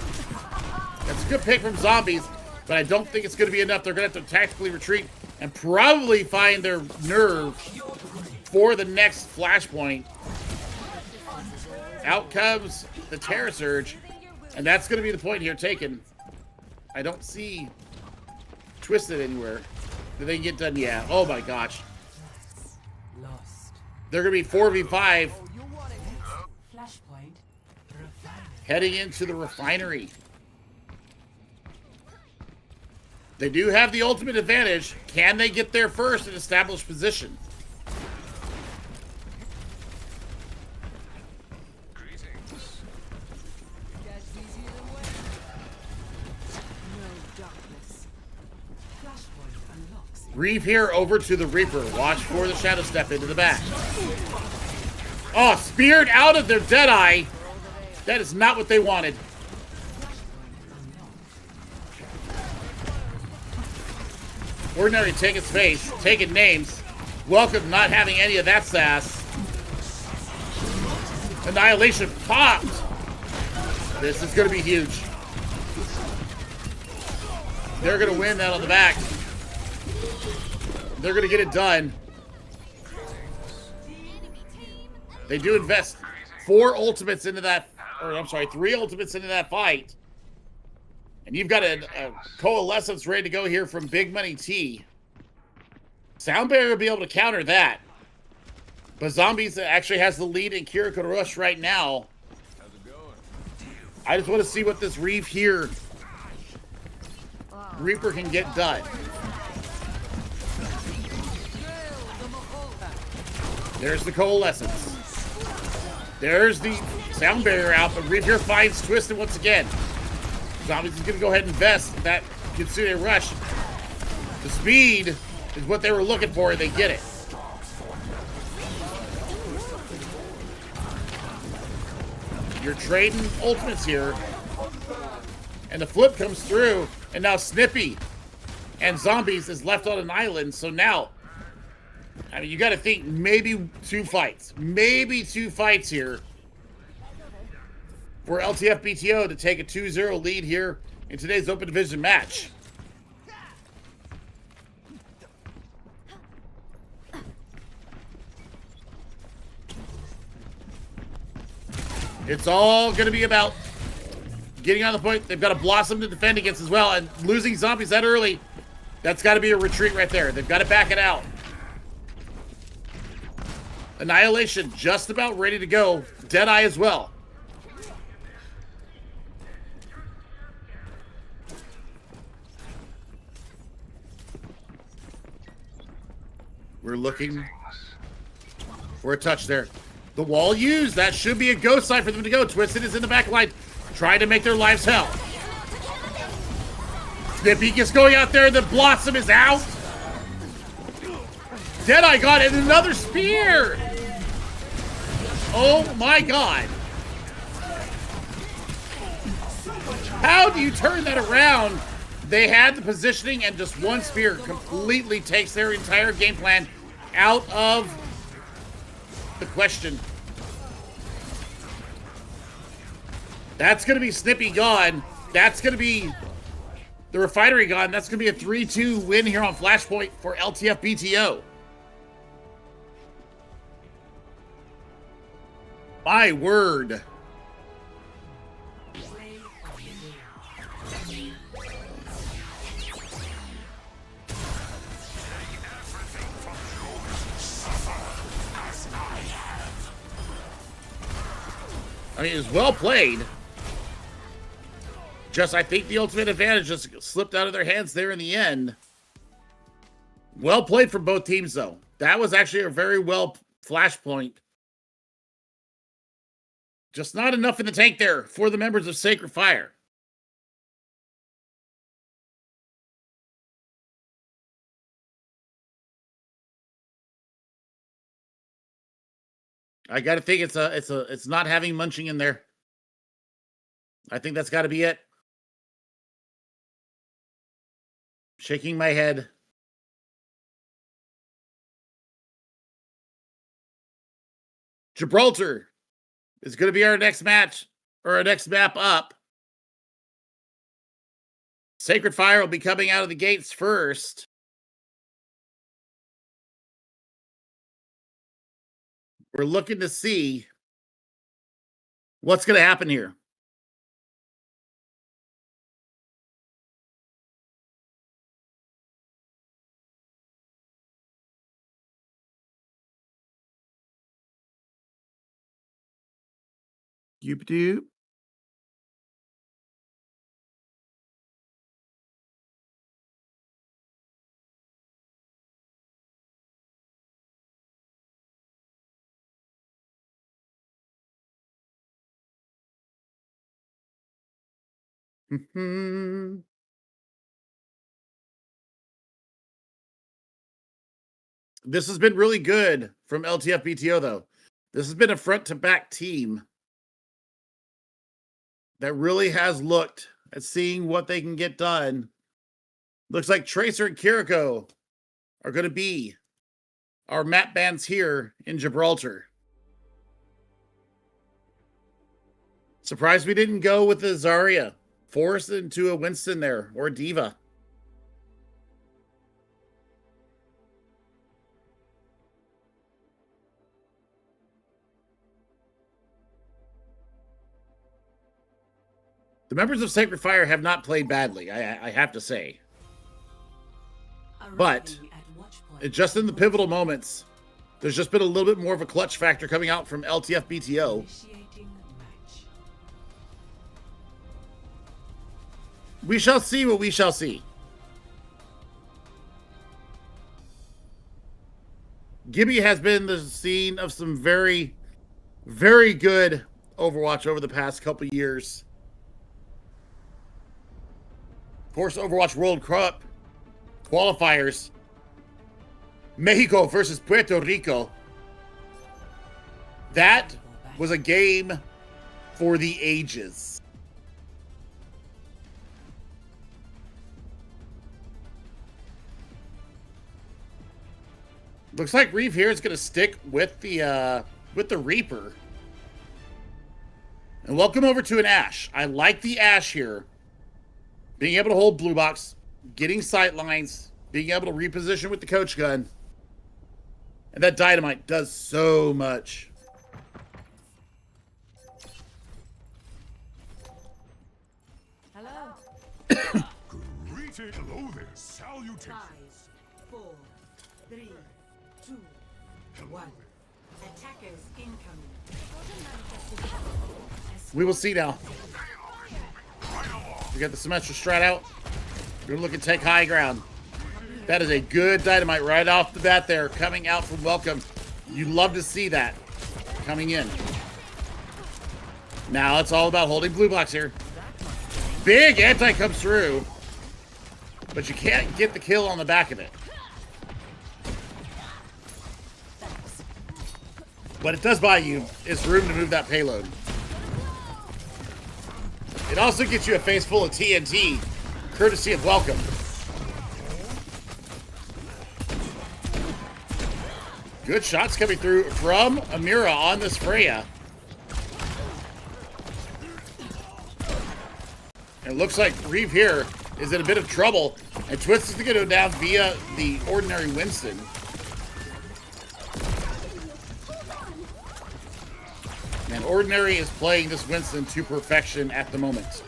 Speaker 4: That's a good pick from Zombies, but I don't think it's going to be enough. They're going to have to tactically retreat and probably find their nerve for the next flashpoint. Out comes the Terror Surge. And that's going to be the point here taken. I don't see Twisted anywhere. Did they get done? Yeah. Oh my gosh.
Speaker 5: Lost.
Speaker 4: They're going to be 4v5
Speaker 5: Flashpoint. Refinery.
Speaker 4: heading into the refinery. They do have the ultimate advantage. Can they get there first and establish position?
Speaker 6: Greetings.
Speaker 5: Flashpoint unlocks.
Speaker 4: Reeve here over to the Reaper. Watch for the Shadow Step into the back. Oh, speared out of their Deadeye. That is not what they wanted. Ordinary taking space, taking names. Welcome not having any of that sass. Annihilation popped. This is going to be huge. They're going to win that on the back. They're going to get it done. They do invest 4 ultimates into that, or I'm sorry, 3 ultimates into that fight. And you've got a coalescence ready to go here from Big Money T. Sound Barrier will be able to counter that. But Zombies actually has the lead in Kiriko Rush right now. I just want to see what this Reeve here Reaper can get done. There's the coalescence. There's the Sound Barrier out, but Reeve here finds Twisted once again. Zombies is going to go ahead and invest that Kitsune Rush. The speed is what they were looking for, and they get it. You're trading ultimates here. And the flip comes through, and now Snippy and Zombies is left on an island, so now, I mean, you got to think maybe 2 fights. Maybe 2 fights here for LTFBTO to take a 2-0 lead here in today's Open Division match. It's all going to be about getting on the point. They've got a Blossom to defend against as well, and losing Zombies that early, that's got to be a retreat right there. They've got to back it out. Annihilation just about ready to go. Deadeye as well. We're looking for a touch there. The wall used. That should be a go sign for them to go. Twisted is in the back line, trying to make their lives hell. Snippy is going out there. The Blossom is out. Deadeye got it. And another spear. Oh my god. How do you turn that around? They had the positioning, and just one spear completely takes their entire game plan out of the question. That's going to be Snippy gone. That's going to be the refinery gone. That's going to be a 3-2 win here on Flashpoint for LTFBTO. My word. I mean, it was well played. Just, I think the ultimate advantage just slipped out of their hands there in the end. Well played from both teams, though. That was actually a very well Flashpoint. Just not enough in the tank there for the members of Sacred Fire. I got to think it's not having munching in there. I think that's got to be it. Shaking my head. Gibraltar is going to be our next match, or our next map up. Sacred Fire will be coming out of the gates first. We're looking to see What's going to happen here? Doop-doop. This has been really good from LTFBTO, though. This has been a front-to-back team that really has looked at seeing what they can get done. Looks like Tracer and Kiriko are going to be our map bans here in Gibraltar. Surprised we didn't go with the Zarya. Forced into a Winston there, or Diva. The members of Sacred Fire have not played badly, I have to say. But just in the pivotal moments, there's just been a little bit more of a clutch factor coming out from LTFBTO. We shall see what we shall see. Gibby has been the scene of some very, very good Overwatch over the past couple years. Of course, Overwatch World Cup qualifiers. Mexico versus Puerto Rico. That was a game for the ages. Looks like Reeve here is going to stick with the Reaper. And welcome over to an Ashe. I like the Ashe here. Being able to hold blue box, getting sight lines, being able to reposition with the coach gun. And that dynamite does so much.
Speaker 7: Hello.
Speaker 6: Greeting. Hello there. Salutations.
Speaker 7: 5, 4, 3, 2, 1. Attackers incoming.
Speaker 4: We will see now. We got the Semester Strat out. We're going to look and take high ground. That is a good dynamite right off the bat there, coming out from Welcome. You love to see that coming in. Now it's all about holding blue box here. Big anti comes through, but you can't get the kill on the back of it. What it does buy you is room to move that payload. It also gets you a face full of TNT, courtesy of Welcome. Good shots coming through from Amira on this Freya. And it looks like Reeve here is in a bit of trouble, and Twist is going to go down via the ordinary Winston. And Ordinary is playing this Winston to perfection at the moment.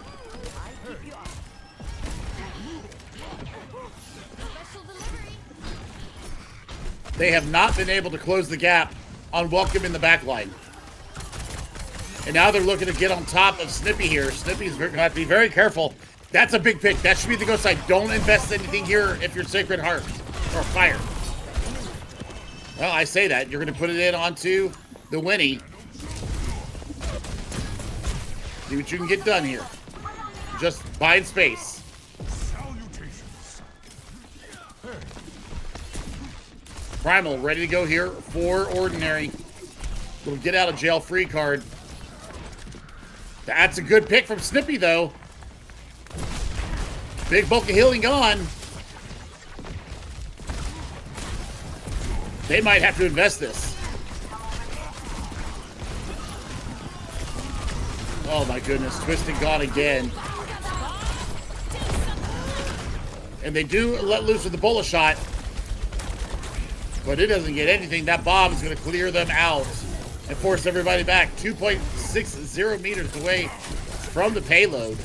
Speaker 4: They have not been able to close the gap on Welcome in the backline. And now they're looking to get on top of Snippy here. Snippy's going to have to be very careful. That's a big pick. That should be the go side. Don't invest anything here if you're Sacred Heart or Fire. Well, I say that. You're going to put it in onto the Winnie. See what you can get done here. Just buying space.
Speaker 6: Salutations.
Speaker 4: Primal ready to go here for Ordinary. Little get out of jail free card. That's a good pick from Snippy though. Big bulk of healing gone. They might have to invest this. Oh my goodness, Twisted gone again. And they do let loose with the bullet shot. But it doesn't get anything. That bomb is going to clear them out. and force everybody back. 2.60 meters away from the payload.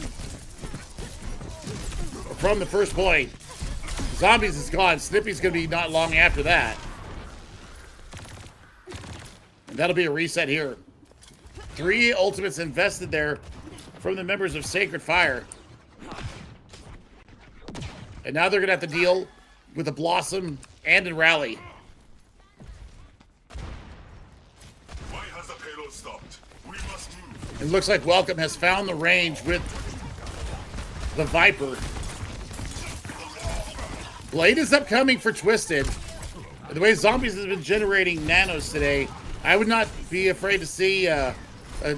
Speaker 4: From the first point. Zombies is gone. Snippy's going to be not long after that. And that'll be a reset here. 3 ultimates invested there from the members of Sacred Fire. And now they're going to have to deal with a Blossom and a Rally.
Speaker 6: Why has the payload stopped? We must move.
Speaker 4: It looks like Welcome has found the range with the Viper. Blade is upcoming for Twisted. The way Zombies has been generating nanos today, I would not be afraid to see a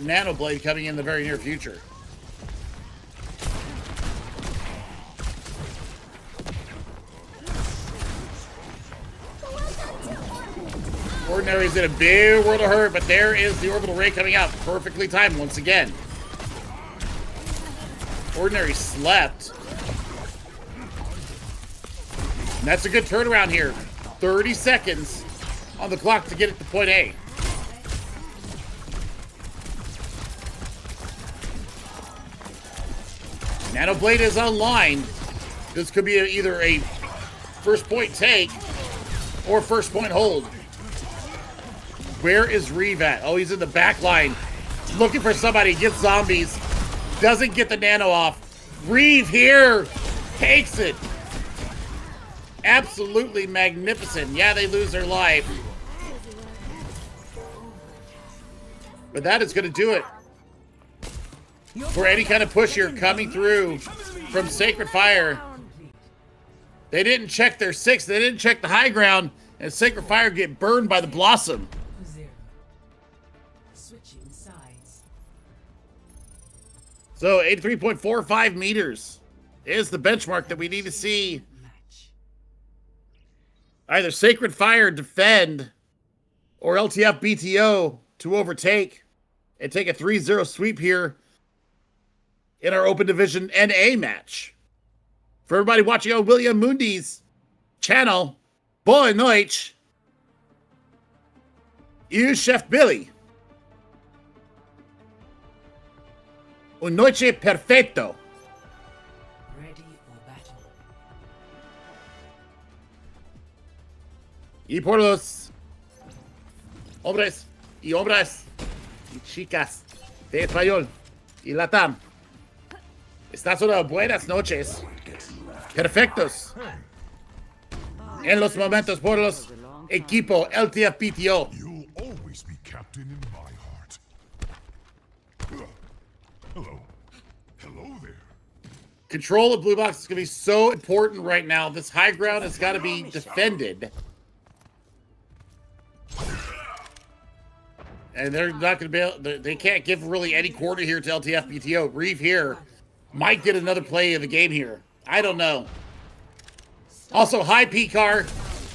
Speaker 4: nano blade coming in the very near future. Ordinary's in a big world of hurt, but there is the orbital ray coming out. Perfectly timed once again. Ordinary slept. And that's a good turnaround here. 30 seconds on the clock to get it to point A. Nano Blade is online. This could be either a first point take or first point hold. Where is Reeve at? Oh, he's in the back line. Looking for somebody. Gets Zombies. Doesn't get the nano off. Reeve here. Takes it. Absolutely magnificent. Yeah, they lose their life. But that is going to do it for any kind of push here coming through from Sacred Fire. They didn't check their 6. They didn't check the high ground. And Sacred Fire get burned by the Blossom.
Speaker 5: 0. Switching sides.
Speaker 4: So 83.45 meters is the benchmark that we need to see.
Speaker 5: Match.
Speaker 4: Either Sacred Fire defend or LTFBTO to overtake and take a 3-0 sweep here in our Open Division NA match. For everybody watching on William Mundi's channel, boa noite. You, Chef Billy. Un noche perfecto.
Speaker 5: Ready for battle.
Speaker 4: Y por los hombres y hombres y chicas de español y LATAM. Estas son las buenas noches. Perfectos. En los momentos por los equipo LTFBTO.
Speaker 6: You'll always be captain in my heart. Hello. Hello there.
Speaker 4: Control of blue box is going to be so important right now. This high ground has got to be defended. And they're not going to be able, they can't give really any quarter here to LTFBTO. Reeve here might get another play of the game here. I don't know. Also, hi P-Car.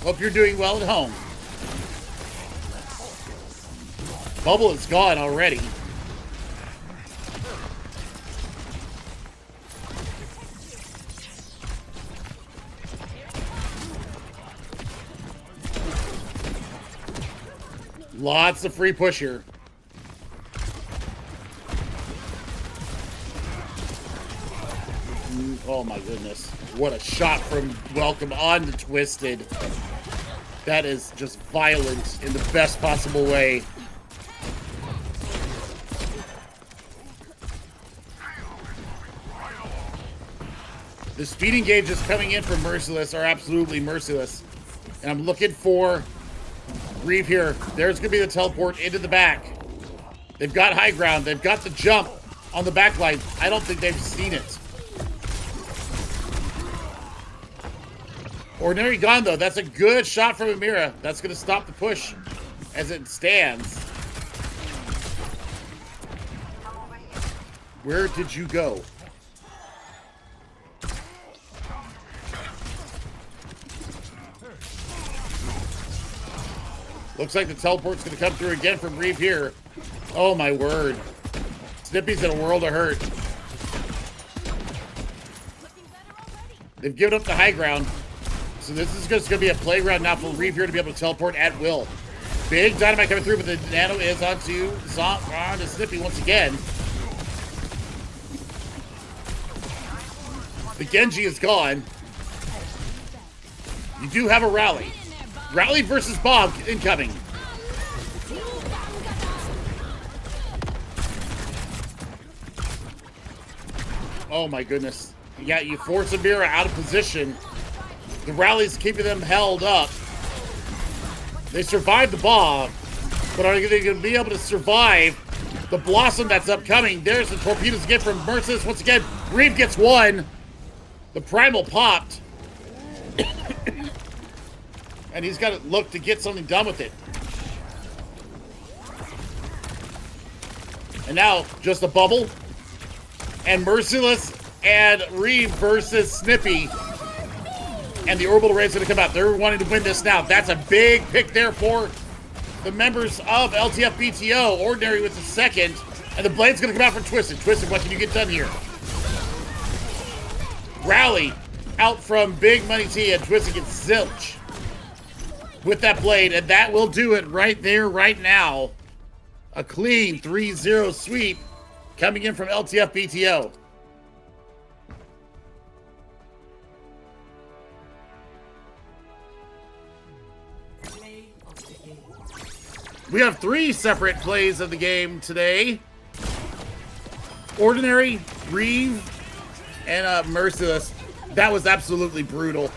Speaker 4: Hope you're doing well at home. Bubble is gone already. Lots of free push here. Oh my goodness. What a shot from Welcome on to Twisted. That is just violent in the best possible way. The speeding gauges coming in from Merciless are absolutely merciless. And I'm looking for Reeve here. There's going to be the teleport into the back. They've got high ground. They've got the jump on the back line. I don't think they've seen it. Ordinary gone, though. That's a good shot from Amira. That's going to stop the push as it stands. Where did you go? Looks like the teleport's going to come through again from Reeve here. Oh, my word. Snippy's in a world of hurt. They've given up the high ground. So this is just going to be a playground now for Reeve here to be able to teleport at will. Big dynamite coming through, but the nano is onto Snippy once again. The Genji is gone. You do have a rally. Rally versus Bob incoming. Oh my goodness. You got you force Amira out of position. The rally's keeping them held up. They survived the bomb, but are they going to be able to survive the Blossom that's upcoming? There's the torpedoes again from Merciless. Once again, Reeve gets one. The Primal popped. And he's got to look to get something done with it. And now, just a bubble. And Merciless and Reeve versus Snippy. And the orbital ray is going to come out. They're wanting to win this now. That's a big pick there for the members of LTFBTO. Ordinary with the second. And the blade's going to come out from Twisted. Twisted, what can you get done here? Rally out from Big Money T, and Twisted gets zilch with that blade. And that will do it right there, right now. A clean 3-0 sweep coming in from LTFBTO. We have 3 separate plays of the game today. Ordinary, Reeve, and Merciless. That was absolutely brutal.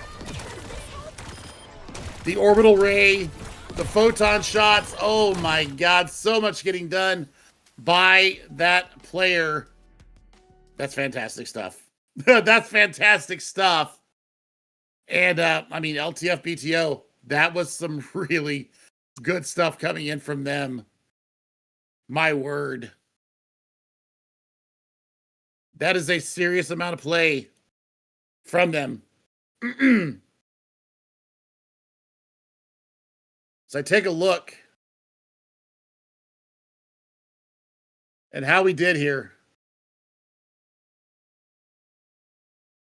Speaker 4: The orbital ray, the photon shots. Oh my God, so much getting done by that player. That's fantastic stuff. That's fantastic stuff. And I mean, LTFBTO, that was some really good stuff coming in from them. My word. That is a serious amount of play from them. So I take a look at how we did here.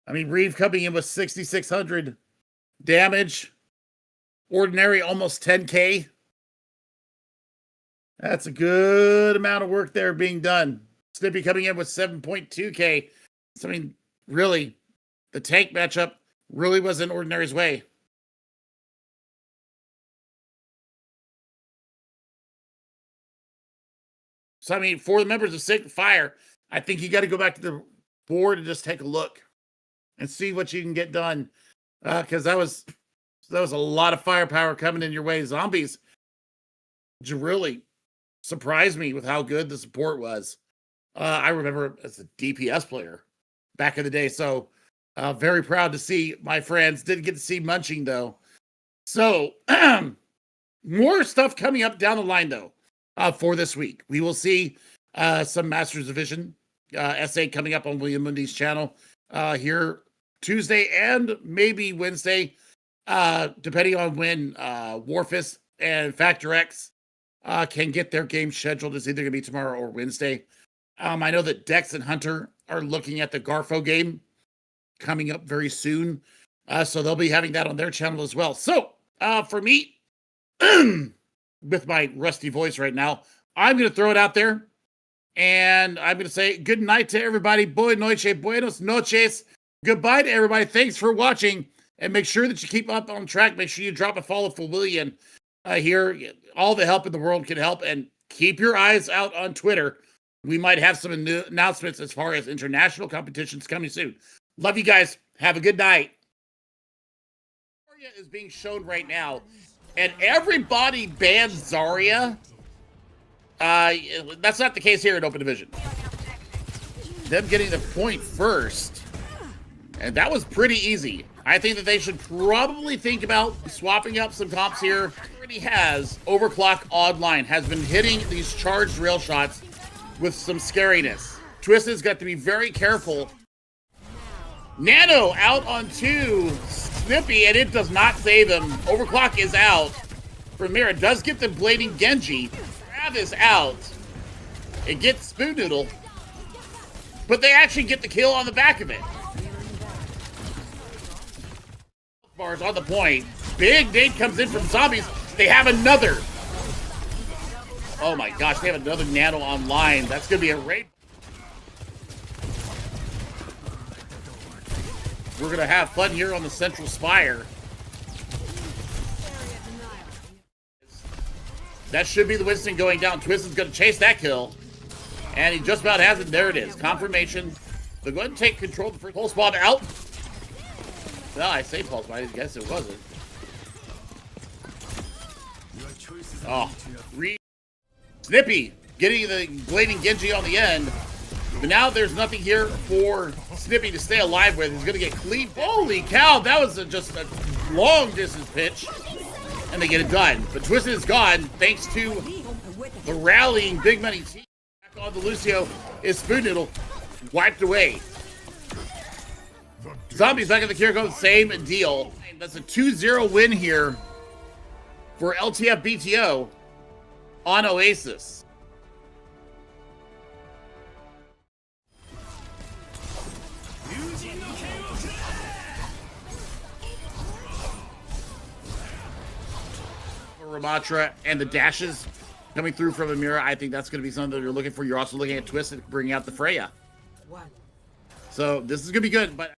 Speaker 4: I mean, Reeve coming in with 6,600 damage. Ordinary almost 10K. That's a good amount of work there being done. Snippy coming in with 7.2K. So, I mean, really, the tank matchup really was in Ordinary's way. So, I mean, for the members of Sacred Fire, I think you got to go back to the board and just take a look and see what you can get done. Because that was a lot of firepower coming in your way. Zombies really surprised me with how good the support was. I remember as a DPS player back in the day. So very proud to see my friends. Didn't get to see Munching though. So more stuff coming up down the line though for this week. We will see some Masters Division SA coming up on William Mundy's channel here Tuesday and maybe Wednesday, depending on when Warfist and Factor X can get their game scheduled. It's either going to be tomorrow or Wednesday. I know that Dex and Hunter are looking at the Garfo game coming up very soon. So they'll be having that on their channel as well. So for me, with my rusty voice right now, I'm going to throw it out there. And I'm going to say good night to everybody. Boa noche, buenos noches. Goodbye to everybody. Thanks for watching. And make sure that you keep up on track. Make sure you drop a follow for William here. All the help in the world can help. And keep your eyes out on Twitter. We might have some announcements as far as international competitions coming soon. Love you guys. Have a good night. Zarya is being shown right now. And everybody banned Zarya. That's not the case here in Open Division. Them getting the point first. And that was pretty easy. I think that they should probably think about swapping up some comps here. Already has Overclock Oddline, has been hitting these charged rail shots with some scariness. Twisted's got to be very careful. Nano out on 2. Snippy, and it does not save him. Overclock is out. Ramira does get the blading Genji. Trav is out. It gets Spoon Noodle. But they actually get the kill on the back of it. Bars on the point. Big nade comes in from Zombies. They have another. Oh my gosh, they have another nano online. That's gonna be a raid. We're gonna have fun here on the central spire. That should be the Winston going down. Twiston's gonna chase that kill. And he just about has it. There it is. Confirmation. They'll go ahead and take control of the first pulse bomb out. No, I say pulse bomb. I guess it wasn't. Oh, Snippy getting the blading Genji on the end. But now there's nothing here for Snippy to stay alive with. He's going to get clean. Holy cow, that was just a long distance pitch. And they get it done. But Twisted is gone thanks to the rallying Big Money team. Back on the Lucio is Spoon Noodle wiped away. Zombies back at the Kiriko, same deal. That's a 2-0 win here for LTFBTO on Oasis. Ramatra and the dashes coming through from Amira. I think that's going to be something that you're looking for. You're also looking at Twisted bringing out the Freya. So this is going to be good. But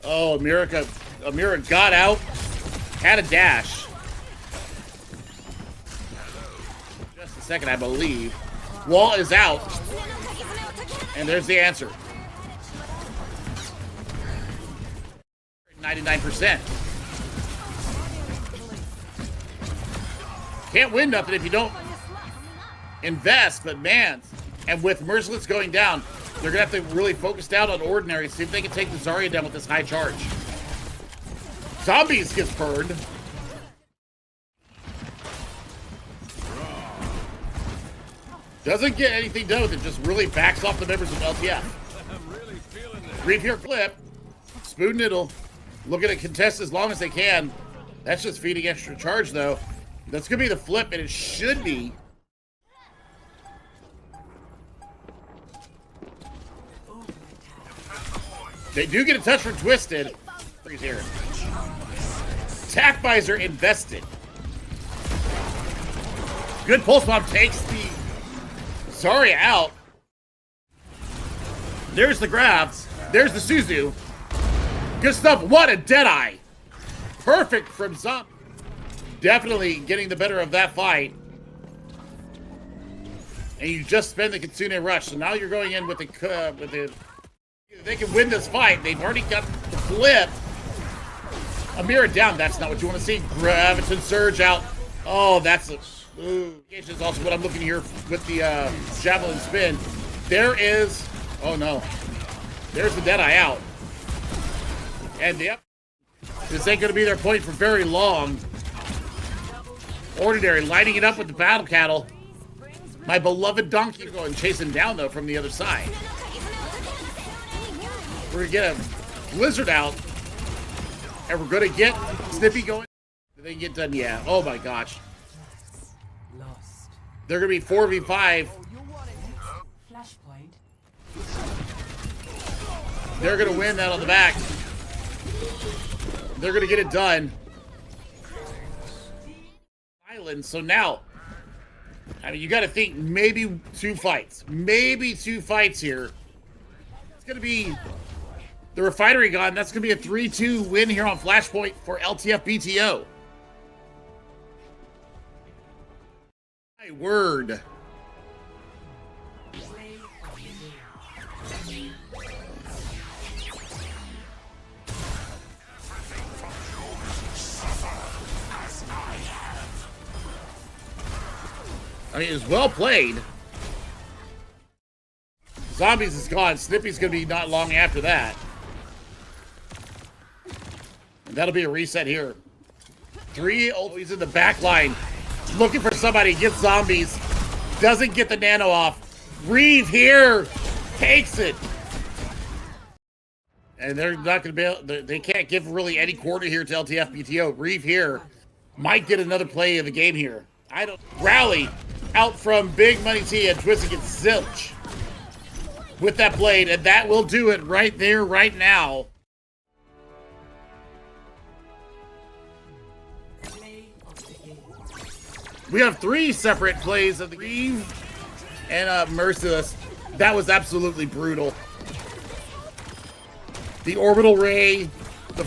Speaker 4: oh, Amira got out, had a dash. Just a second, I believe. Wall is out, and there's the answer. 99%. Can't win nothing if you don't invest, but man, and with Merciless going down, they're going to have to really focus down on Ordinary, see if they can take the Zarya down with this high charge. Zombies gets burned. Doesn't get anything done with it, just really backs off the members of LTF. Read here clip. Spoon Niddle looking to contest as long as they can. That's just feeding extra charge though. That's going to be the flip, and it should be. They do get a touch from Twisted. He's here. Tack Visor invested. Good pulse bomb takes the Zarya out. There's the grabs. There's the Suzu. Good stuff. What a Deadeye. Perfect from Zombie. Definitely getting the better of that fight. And you just spend the Kitsune Rush. So now you're going in with the they can win this fight. They've already got the flip. Amira down. That's not what you want to see. Graviton Surge out. Oh, that's a... Ooh. This is also what I'm looking here with the Javelin Spin. There is... Oh, no. There's the Deadeye out. And, yep. This ain't going to be their point for very long. Ordinary lighting it up with the Battle Cattle. My beloved Donkey going chase him down, though, from the other side. We're going to get a Blizzard out. And we're going to get Snippy going. Did they get done? Yeah. Oh, my gosh. They're going to be 4v5. They're going to win that on the back. They're going to get it done. Island. So now, I mean, you got to think maybe two fights. Maybe two fights here. It's going to be the Refinery gone. That's going to be a 3-2 win here on Flashpoint for LTFBTO. My word. I mean, it was well played. Zombies is gone. Snippy's going to be not long after that. And that'll be a reset here. 3 always in the back line. Looking for somebody. Gets Zombies. Doesn't get the nano off. Reeve here. Takes it. And they're not going to be able... They can't give really any quarter here to LTFBTO. Reeve here might get another play of the game here. I don't... Rally out from Big Money T, and Twisted gets zilch with that blade, and that will do it right there, right now. We have 3 separate plays of the Grieve and Merciless. That was absolutely brutal. The orbital ray, the